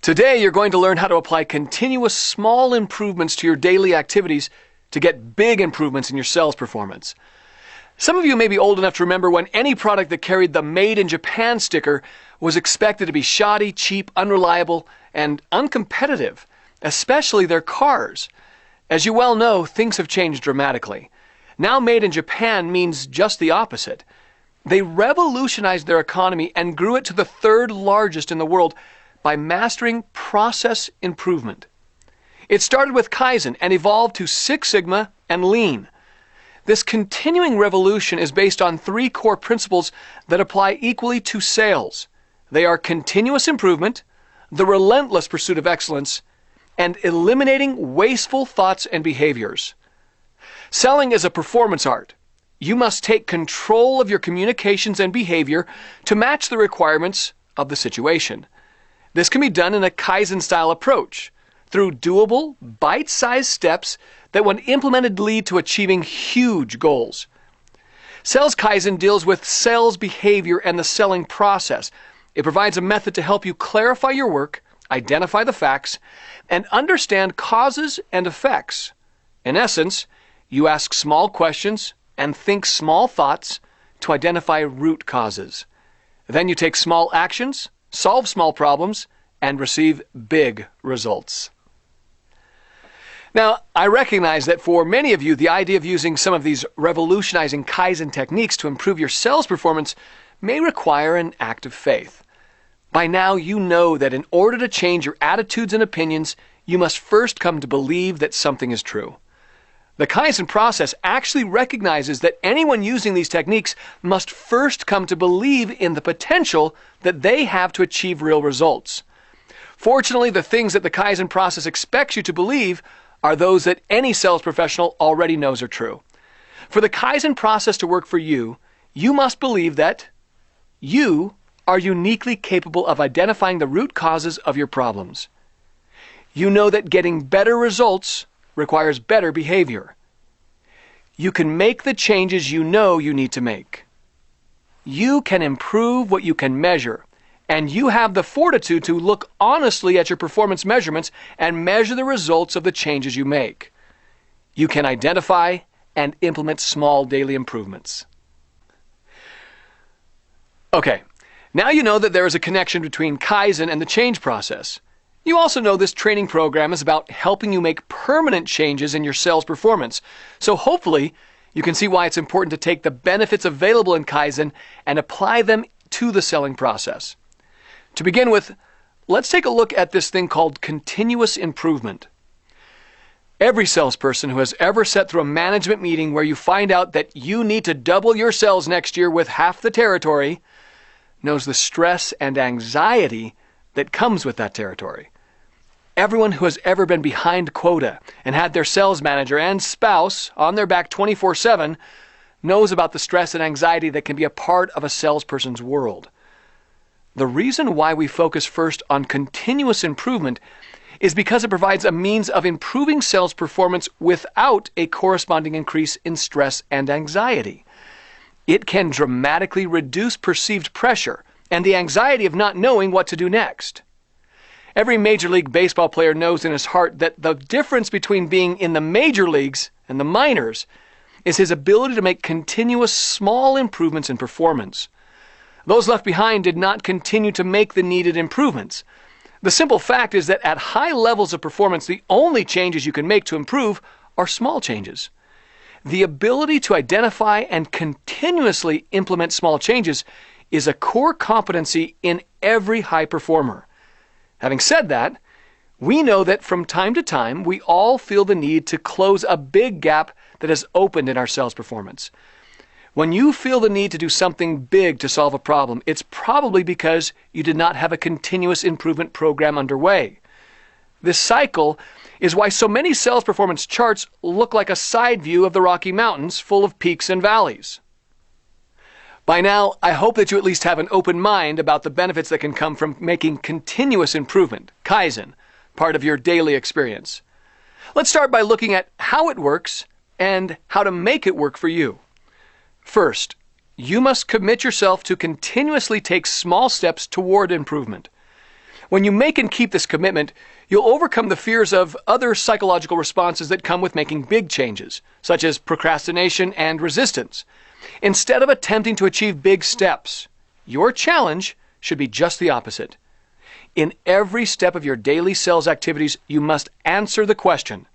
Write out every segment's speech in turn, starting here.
Today, you're going to learn how to apply continuous small improvements to your daily activities to get big improvements in your sales performance. Some of you may be old enough to remember when any product that carried the Made in Japan sticker was expected to be shoddy, cheap, unreliable, and uncompetitive, especially their cars. As you well know, things have changed dramatically. Now Made in Japan means just the opposite. They revolutionized their economy and grew it to the third largest in the world by mastering process improvement. It started with Kaizen and evolved to Six Sigma and Lean. This continuing revolution is based on three core principles that apply equally to sales. They are continuous improvement, the relentless pursuit of excellence, and eliminating wasteful thoughts and behaviors. Selling is a performance art. You must take control of your communications and behavior to match the requirements of the situation. This can be done in a Kaizen-style approach, through doable, bite-sized steps that when implemented lead to achieving huge goals. Sales Kaizen deals with sales behavior and the selling process. It provides a method to help you clarify your work, identify the facts, and understand causes and effects. In essence, you ask small questions and think small thoughts to identify root causes. Then you take small actions, solve small problems, and receive big results. Now, I recognize that for many of you, the idea of using some of these revolutionizing Kaizen techniques to improve your sales performance may require an act of faith. By now, you know that in order to change your attitudes and opinions, you must first come to believe that something is true. The Kaizen process actually recognizes that anyone using these techniques must first come to believe in the potential that they have to achieve real results. Fortunately, the things that the Kaizen process expects you to believe are those that any sales professional already knows are true. For the Kaizen process to work for you, you must believe that you are uniquely capable of identifying the root causes of your problems. You know that getting better results requires better behavior. You can make the changes you know you need to make. You can improve what you can measure, and you have the fortitude to look honestly at your performance measurements and measure the results of the changes you make. You can identify and implement small daily improvements. Okay, now you know that there is a connection between Kaizen and the change process. You also know this training program is about helping you make permanent changes in your sales performance. So hopefully, you can see why it's important to take the benefits available in Kaizen and apply them to the selling process. To begin with, let's take a look at this thing called continuous improvement. Every salesperson who has ever sat through a management meeting where you find out that you need to double your sales next year with half the territory knows the stress and anxiety that comes with that territory. Everyone who has ever been behind quota and had their sales manager and spouse on their back 24/7 knows about the stress and anxiety that can be a part of a salesperson's world. The reason why we focus first on continuous improvement is because it provides a means of improving sales performance without a corresponding increase in stress and anxiety. It can dramatically reduce perceived pressure and the anxiety of not knowing what to do next. Every Major League Baseball player knows in his heart that the difference between being in the major leagues and the minors is his ability to make continuous small improvements in performance. Those left behind did not continue to make the needed improvements. The simple fact is that at high levels of performance, the only changes you can make to improve are small changes. The ability to identify and continuously implement small changes is a core competency in every high performer. Having said that, we know that from time to time, we all feel the need to close a big gap that has opened in our sales performance. When you feel the need to do something big to solve a problem, it's probably because you did not have a continuous improvement program underway. This cycle is why so many sales performance charts look like a side view of the Rocky Mountains full of peaks and valleys. By now, I hope that you at least have an open mind about the benefits that can come from making continuous improvement, Kaizen, part of your daily experience. Let's start by looking at how it works and how to make it work for you. First, you must commit yourself to continuously take small steps toward improvement. When you make and keep this commitment, you'll overcome the fears of other psychological responses that come with making big changes, such as procrastination and resistance. Instead of attempting to achieve big steps, your challenge should be just the opposite. In every step of your daily sales activities, you must answer the question,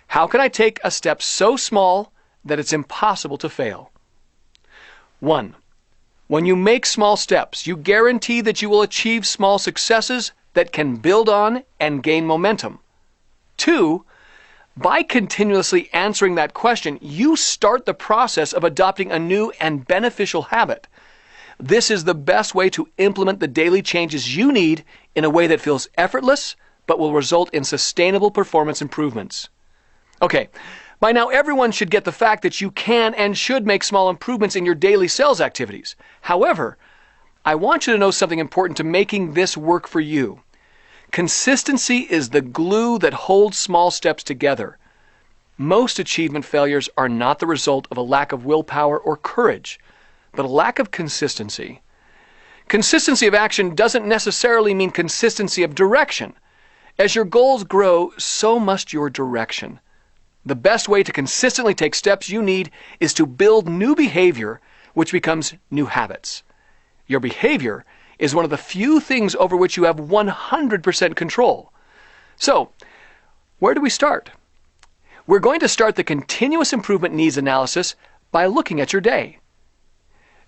how can I take a step so small that it's impossible to fail? 1. When you make small steps, you guarantee that you will achieve small successes that can build on and gain momentum. 2. By continuously answering that question, you start the process of adopting a new and beneficial habit. This is the best way to implement the daily changes you need in a way that feels effortless, but will result in sustainable performance improvements. Okay, by now everyone should get the fact that you can and should make small improvements in your daily sales activities. However, I want you to know something important to making this work for you. Consistency is the glue that holds small steps together. Most achievement failures are not the result of a lack of willpower or courage, but a lack of consistency. Consistency of action doesn't necessarily mean consistency of direction. As your goals grow, so must your direction. The best way to consistently take steps you need is to build new behavior, which becomes new habits. Your behavior is one of the few things over which you have 100% control. So, where do we start? We're going to start the continuous improvement needs analysis by looking at your day.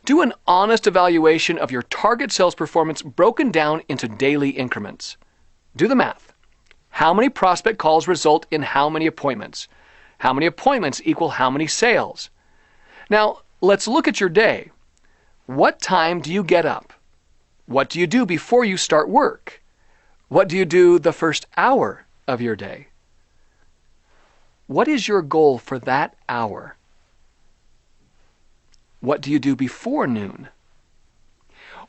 Do an honest evaluation of your target sales performance broken down into daily increments. Do the math. How many prospect calls result in how many appointments? How many appointments equal how many sales? Now, let's look at your day. What time do you get up? What do you do before you start work? What do you do the first hour of your day? What is your goal for that hour? What do you do before noon?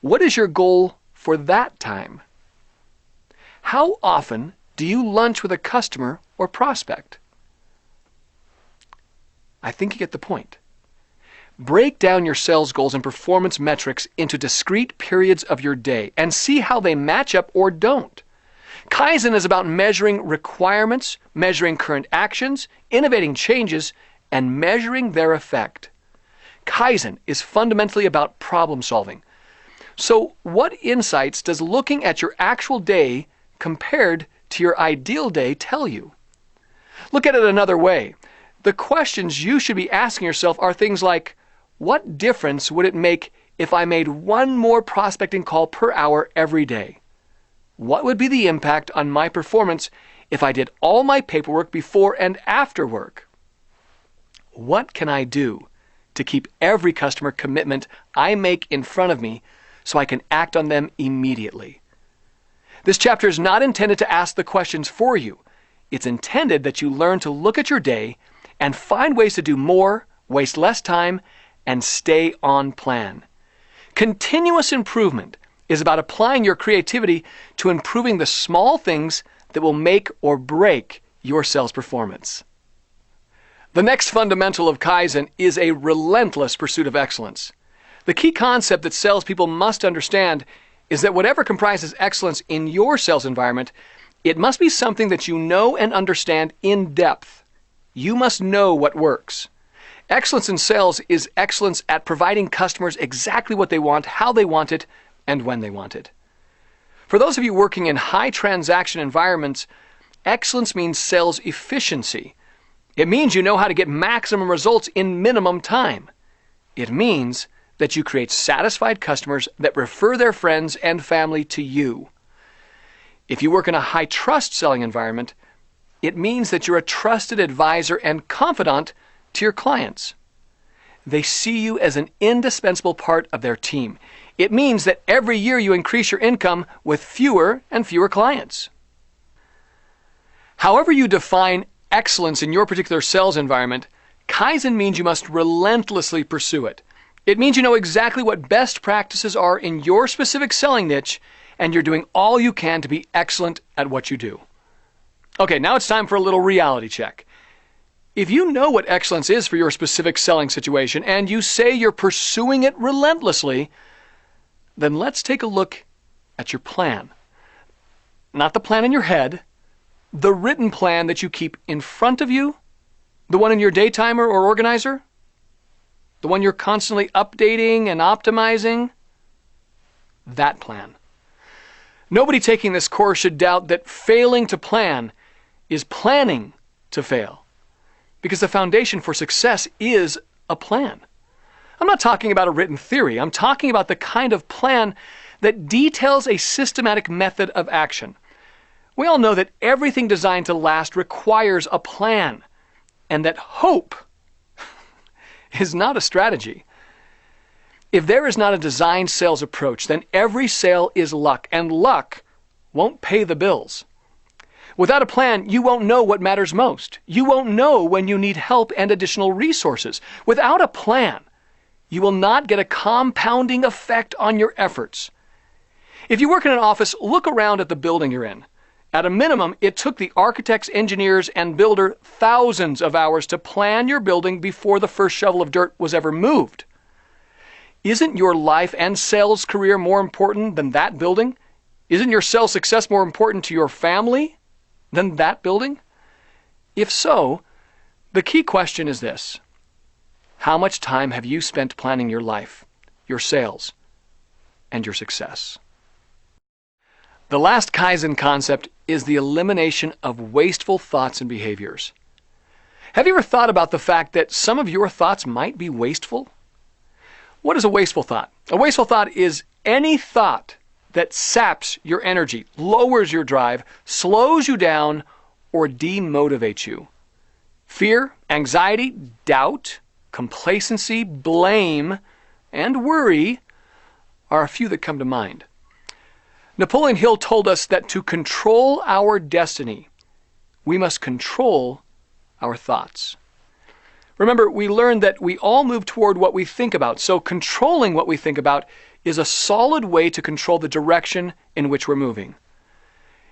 What is your goal for that time? How often do you lunch with a customer or prospect? I think you get the point. Break down your sales goals and performance metrics into discrete periods of your day and see how they match up or don't. Kaizen is about measuring requirements, measuring current actions, innovating changes, and measuring their effect. Kaizen is fundamentally about problem solving. So, what insights does looking at your actual day compared to your ideal day tell you? Look at it another way. The questions you should be asking yourself are things like, what difference would it make if I made one more prospecting call per hour every day? What would be the impact on my performance if I did all my paperwork before and after work? What can I do to keep every customer commitment I make in front of me so I can act on them immediately? This chapter is not intended to ask the questions for you. It's intended that you learn to look at your day and find ways to do more, waste less time, and stay on plan. Continuous improvement is about applying your creativity to improving the small things that will make or break your sales performance. The next fundamental of Kaizen is a relentless pursuit of excellence. The key concept that salespeople must understand is that whatever comprises excellence in your sales environment, it must be something that you know and understand in depth. You must know what works. Excellence in sales is excellence at providing customers exactly what they want, how they want it, and when they want it. For those of you working in high transaction environments, excellence means sales efficiency. It means you know how to get maximum results in minimum time. It means that you create satisfied customers that refer their friends and family to you. If you work in a high trust selling environment, it means that you're a trusted advisor and confidant to your clients. They see you as an indispensable part of their team. It means that every year you increase your income with fewer and fewer clients. However you define excellence in your particular sales environment, Kaizen means you must relentlessly pursue it. It means you know exactly what best practices are in your specific selling niche, and you're doing all you can to be excellent at what you do. Okay, now it's time for a little reality check. If you know what excellence is for your specific selling situation, and you say you're pursuing it relentlessly, then let's take a look at your plan. not the plan in your head, the written plan that you keep in front of you, the one in your daytimer or organizer, the one you're constantly updating and optimizing, that plan. Nobody taking this course should doubt that failing to plan is planning to fail, because the foundation for success is a plan. I'm not talking about a written theory. I'm talking about the kind of plan that details a systematic method of action. We all know that everything designed to last requires a plan, and that hope is not a strategy. If there is not a designed sales approach, then every sale is luck, and luck won't pay the bills. Without a plan, you won't know what matters most. You won't know when you need help and additional resources. Without a plan, you will not get a compounding effect on your efforts. If you work in an office, look around at the building you're in. At a minimum, it took the architects, engineers, and builder thousands of hours to plan your building before the first shovel of dirt was ever moved. Isn't your life and sales career more important than that building? Isn't your sales success more important to your family than that building? If so, the key question is this: how much time have you spent planning your life, your sales, and your success? The last Kaizen concept is the elimination of wasteful thoughts and behaviors. Have you ever thought about the fact that some of your thoughts might be wasteful? What is a wasteful thought? A wasteful thought is any thought that saps your energy, lowers your drive, slows you down, or demotivates you. Fear, anxiety, doubt, complacency, blame, and worry are a few that come to mind. Napoleon Hill told us that to control our destiny, we must control our thoughts. Remember, we learned that we all move toward what we think about, so controlling what we think about is a solid way to control the direction in which we're moving.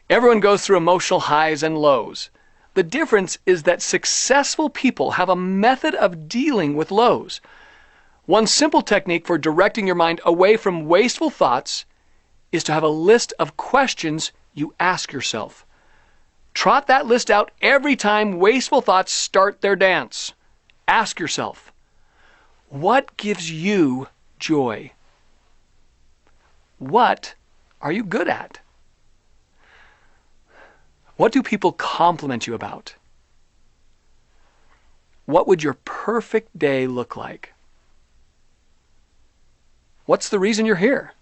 Everyone goes through emotional highs and lows. The difference is that successful people have a method of dealing with lows. One simple technique for directing your mind away from wasteful thoughts is to have a list of questions you ask yourself. Trot that list out every time wasteful thoughts start their dance. Ask yourself, what gives you joy? What are you good at? What do people compliment you about? What would your perfect day look like? What's the reason you're here?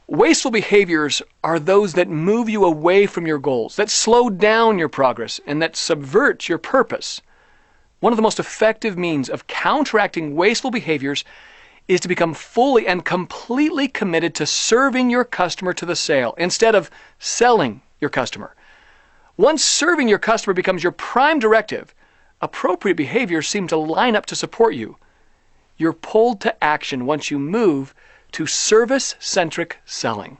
Wasteful behaviors are those that move you away from your goals, that slow down your progress, and that subvert your purpose. One of the most effective means of counteracting wasteful behaviors is to become fully and completely committed to serving your customer to the sale instead of selling your customer. Once serving your customer becomes your prime directive, appropriate behaviors seem to line up to support you. You're pulled to action once you move to service-centric selling.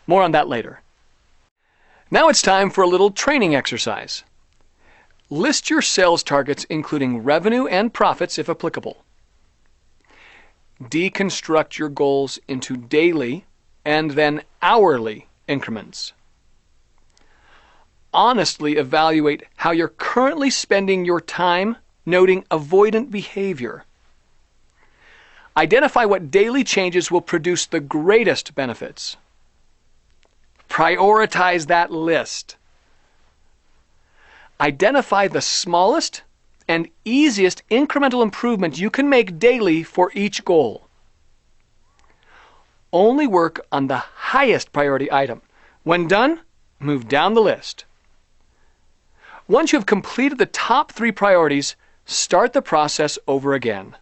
More on that later. Now it's time for a little training exercise. List your sales targets, including revenue and profits if applicable. Deconstruct your goals into daily and then hourly increments. Honestly evaluate how you're currently spending your time, noting avoidant behavior. Identify what daily changes will produce the greatest benefits. Prioritize that list. Identify the smallest and easiest incremental improvement you can make daily for each goal. Only work on the highest priority item. When done, move down the list. Once you have completed the top 3 priorities, start the process over again.